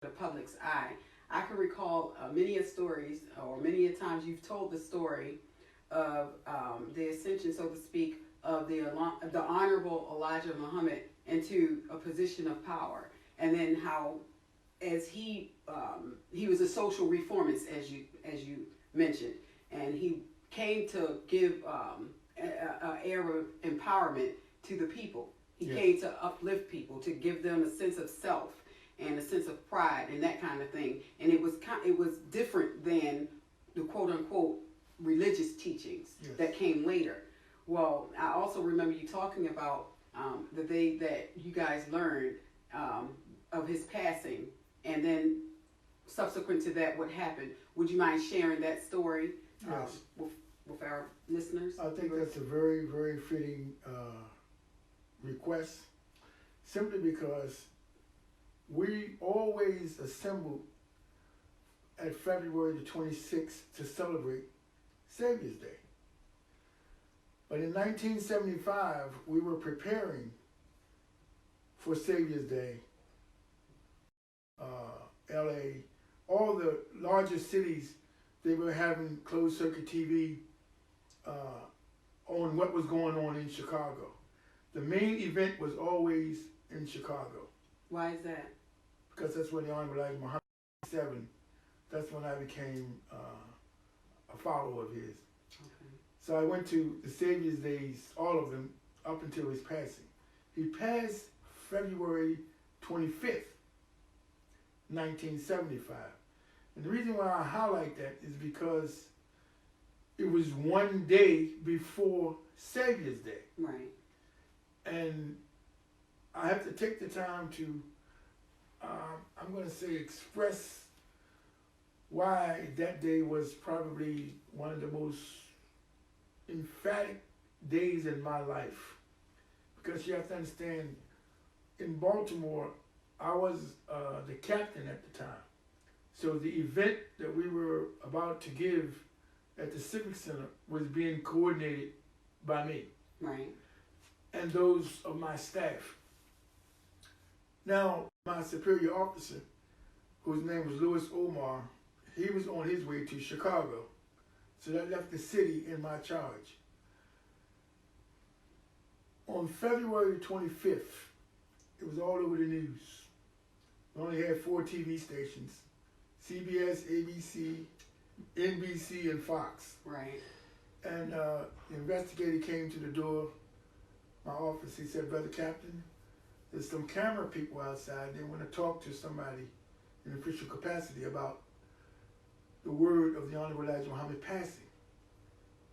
the public's eye. I can recall many a stories, or many a times you've told the story of the ascension, so to speak, of the Honorable Elijah Muhammad into a position of power, and then how, as he was a social reformist, as you mentioned, and he came to give an air of empowerment to the people. He Yes. came to uplift people, to give them a sense of self and a sense of pride and that kind of thing. And it was different than the quote unquote religious teachings Yes. that came later. Well, I also remember you talking about the day that you guys learned of his passing, and then subsequent to that, what happened. Would you mind sharing that story Yes. with our listeners? I think that's a very, very fitting request, simply because we always assembled at February the 26th to celebrate Savior's Day. But in 1975, we were preparing for Savior's Day. LA, all the larger cities, they were having closed circuit TV on what was going on in Chicago. The main event was always in Chicago, Why is that? because that's where the Honorable Elijah Muhammad 7. That's when I became a follower of his. Okay. So I went to the Savior's Days, all of them, up until his passing. He passed February 25th, 1975. And the reason why I highlight that is because it was one day before Savior's Day. Right. And I have to take the time to, I'm going to say, express why that day was probably one of the most emphatic days in my life. Because you have to understand, in Baltimore, I was the captain at the time. So the event that we were about to give at the Civic Center was being coordinated by me. Right. And those of my staff. Now, my superior officer, whose name was Louis Omar, he was on his way to Chicago. So that left the city in my charge. On February 25th, it was all over the news. We only had 4 TV stations: CBS, ABC, NBC, and Fox. Right. And the investigator came to the door, my office. He said, "Brother Captain, there's some camera people outside. They want to talk to somebody in official capacity about the word of the Honorable Elijah Muhammad passing.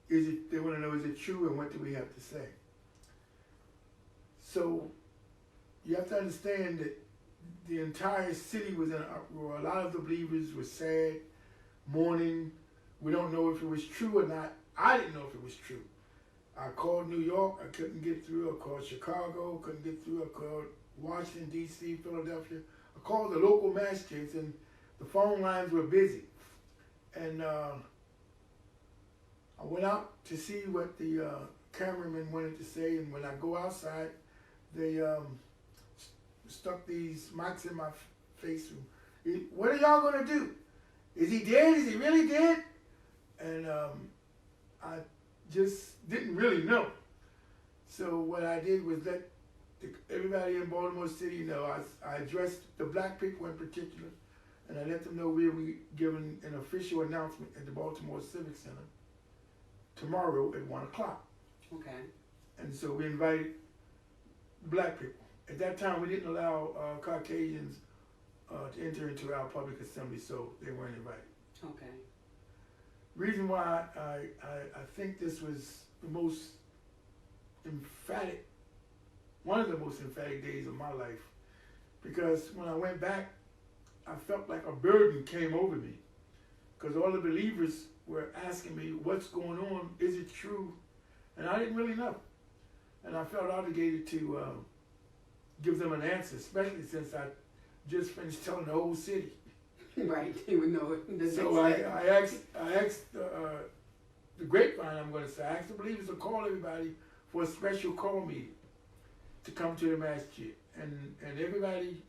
They want to know, is it true, and what do we have to say?" So you have to understand that the entire city was in an uproar. A lot of the believers were sad, mourning. We don't know if it was true or not. I didn't know if it was true. I called New York, I couldn't get through. I called Chicago, couldn't get through. I called Washington, D.C., Philadelphia. I called the local masjids, and the phone lines were busy. And I went out to see what the cameraman wanted to say, and when I go outside, they stuck these mics in my face. "What are y'all gonna do? Is he dead? Is he really dead?" And I just didn't really know. So what I did was let everybody in Baltimore City know. I addressed the black people in particular, and I let them know we will be giving an official announcement at the Baltimore Civic Center tomorrow at 1 o'clock. Okay. And so we invited black people. At that time, we didn't allow Caucasians to enter into our public assembly, so they weren't invited. Okay. Reason why I think this was the most emphatic, one of the most emphatic days of my life, because when I went back, I felt like a burden came over me, because all the believers were asking me, "What's going on? Is it true?" And I didn't really know. And I felt obligated to give them an answer, especially since I just finished telling the whole city. Right. They would know it. So I asked the grapevine, I'm going to say, I asked the believers to call everybody for a special call meeting to come to the masjid. And everybody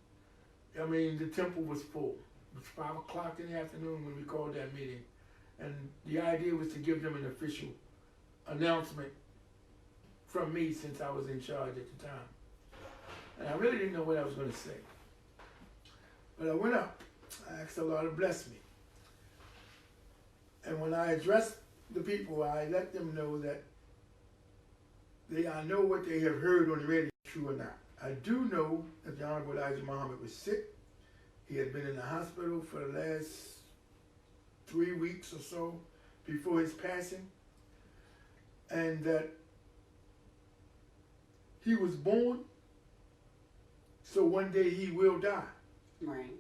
I mean, the temple was full. It was 5 o'clock in the afternoon when we called that meeting. And the idea was to give them an official announcement from me since I was in charge at the time. And I really didn't know what I was going to say. But I went up. I asked the Lord to bless me. And when I addressed the people, I let them know that I know what they have heard on the radio is true or not. I do know that the Honorable Elijah Muhammad was sick. He had been in the hospital for the last 3 weeks or so before his passing. And that he was born, so one day he will die. Right.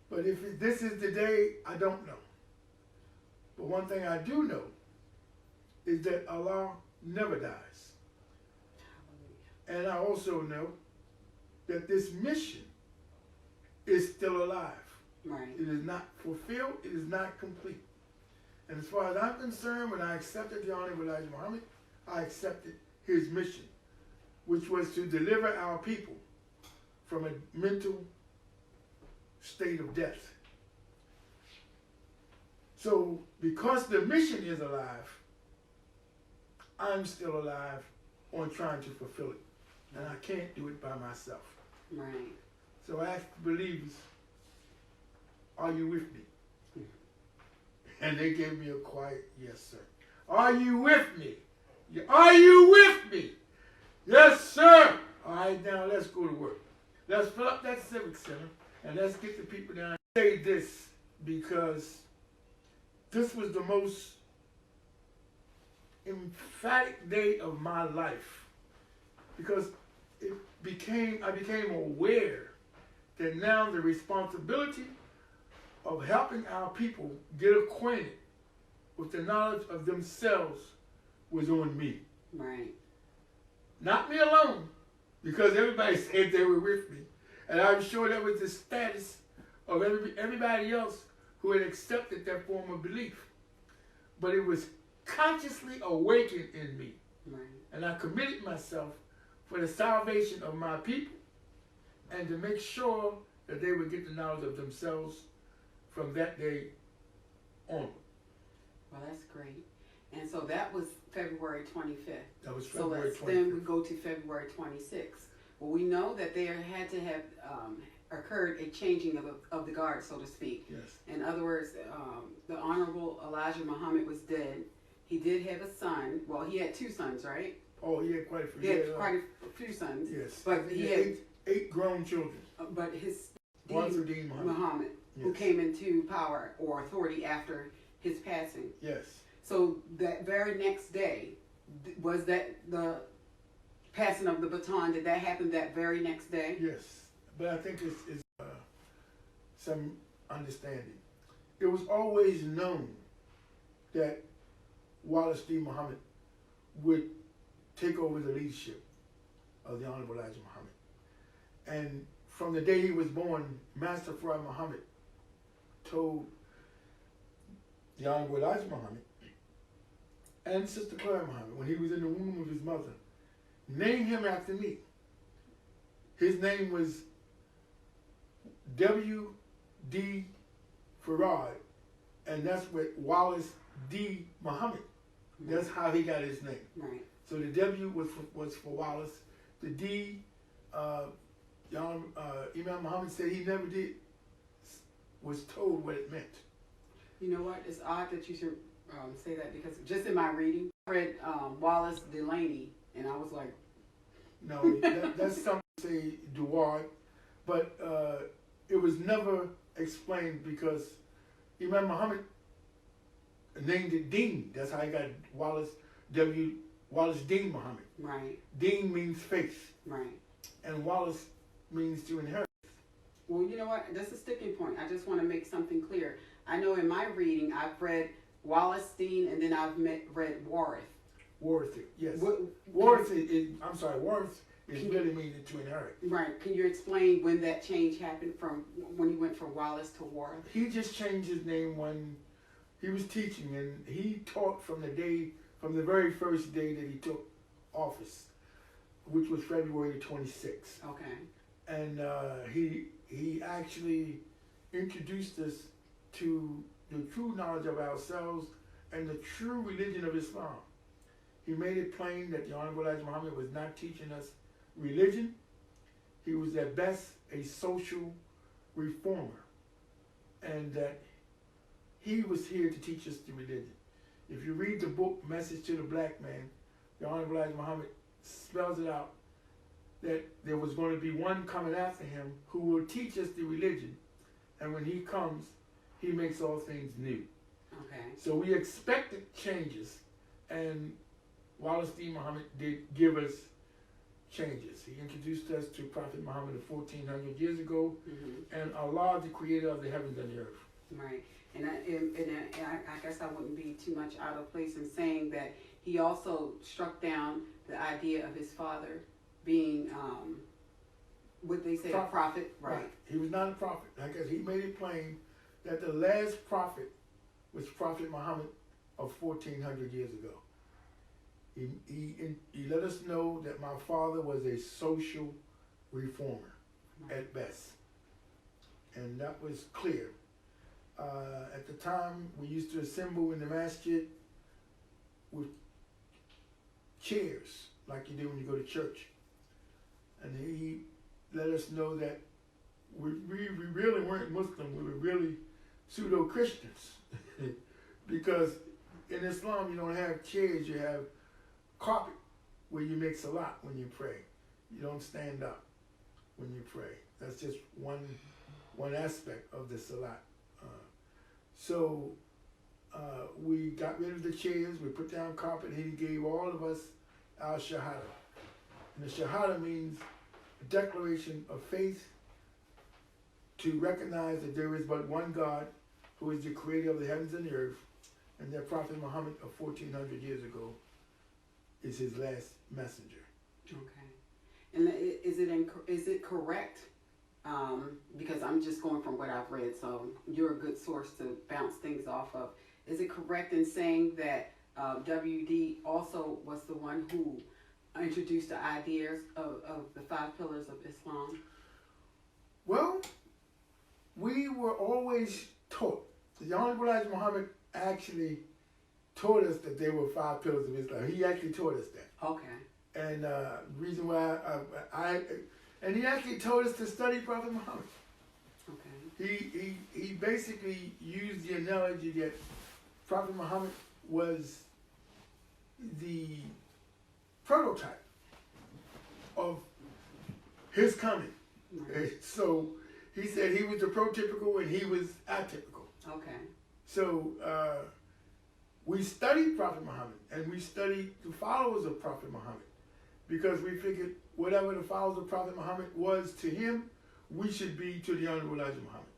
But if this is the day, I don't know. But one thing I do know is that Allah never dies. And I also know that this mission is still alive. Right. It is not fulfilled. It is not complete. And as far as I'm concerned, when I accepted the Honorable Elijah Muhammad, I accepted his mission, which was to deliver our people from a mental state of death. So because the mission is alive, I'm still alive on trying to fulfill it. And I can't do it by myself. Right. So I asked the believers, are you with me? And they gave me a quiet yes, sir. Are you with me? Are you with me? Yes, sir. All right, now let's go to work. Let's fill up that Civic Center and let's get the people down. I say this because this was the most emphatic day of my life, because I became aware that now the responsibility of helping our people get acquainted with the knowledge of themselves was on me. Right. Not me alone, because everybody said they were with me. And I'm sure that was the status of everybody else who had accepted that form of belief. But it was consciously awakened in me. Right. And I committed myself for the salvation of my people and to make sure that they would get the knowledge of themselves from that day on. Well, that's great. And so that was February 25th. That was February 25th. So then we go to February 26th. Well, we know that there had to have occurred a changing of the guard, so to speak. Yes. In other words, the Honorable Elijah Muhammad was dead. He did have a son. Well, he had 2 sons, right? Oh, he had quite a few. He had quite a few sons. Yes. But he had eight grown children. But his Dean Muhammad, yes, who came into power or authority after his passing. Yes. So that very next day, was that the passing of the baton? Did that happen that very next day? Yes. But I think it's some understanding. It was always known that Wallace D. Muhammad would take over the leadership of the Honorable Elijah Muhammad. And from the day he was born, Master Fard Muhammad told the Honorable Elijah Muhammad and Sister Clara Muhammad, when he was in the womb of his mother, name him after me. His name was W.D. Farad, and that's what Wallace D. Muhammad. That's how he got his name. Right. So the W was for Wallace. The D, Imam Muhammad said he never did, was told what it meant. You know what? It's odd that you should say that, because just in my reading, I read Wallace Delaney, and I was like, no, that's something to say Duard, but it was never explained because Imam Muhammad named it Dean. That's how he got Wallace Dean Muhammad. right, Dean means faith, right. and Wallace means to inherit. Well, you know what? That's a sticking point. I just want to make something clear. I know in my reading, I've read Wallace Dean, and then I've read Warith. Warith, yes. Warith Warith is really meaning to inherit. Right. Can you explain when that change happened from when he went from Wallace to Warith? He just changed his name when he was teaching, and he taught from the very first day that he took office, which was February 26th. Okay. and he actually introduced us to the true knowledge of ourselves and the true religion of Islam. He made it plain that the Honorable Elijah Muhammad was not teaching us religion. He was at best a social reformer, and that he was here to teach us the religion. If you read the book Message to the Black Man, the Honorable Elijah Muhammad spells it out that there was going to be one coming after him who will teach us the religion, and when he comes, he makes all things new. Okay. So we expected changes, and Wallace D. Muhammad did give us changes. He introduced us to Prophet Muhammad 1400 years ago, and Allah, the creator of the heavens and the earth. Right. And I guess I wouldn't be too much out of place in saying that he also struck down the idea of his father being, what they say, a prophet. Right. He was not a prophet. Like he made it plain that the last prophet was Prophet Muhammad of 1400 years ago. He let us know that my father was a social reformer at best. And that was clear. At the time, we used to assemble in the masjid with chairs, like you do when you go to church. And he let us know that we really weren't Muslim, we were really pseudo-Christians. Because in Islam, you don't have chairs, you have carpet where you make salat when you pray. You don't stand up when you pray. That's just one aspect of the salat. So we got rid of the chairs, we put down carpet, and he gave all of us our shahada. And the shahada means a declaration of faith to recognize that there is but one God who is the creator of the heavens and the earth, and that Prophet Muhammad of 1400 years ago is his last messenger. Okay. And is it correct? Because I'm just going from what I've read, so you're a good source to bounce things off of. Is it correct in saying that WD also was the one who introduced the ideas of the 5 pillars of Islam? Well, we were always taught. The Honorable Elijah Muhammad actually taught us that there were 5 pillars of Islam. He actually taught us that. Okay. And the reason why and he actually told us to study Prophet Muhammad. Okay. He basically used the analogy that Prophet Muhammad was the prototype of his coming. Right. So he said he was the prototypical and he was atypical. Okay. So we studied Prophet Muhammad and we studied the followers of Prophet Muhammad because we figured whatever the followers of Prophet Muhammad was to him, we should be to the Honorable Elijah Muhammad.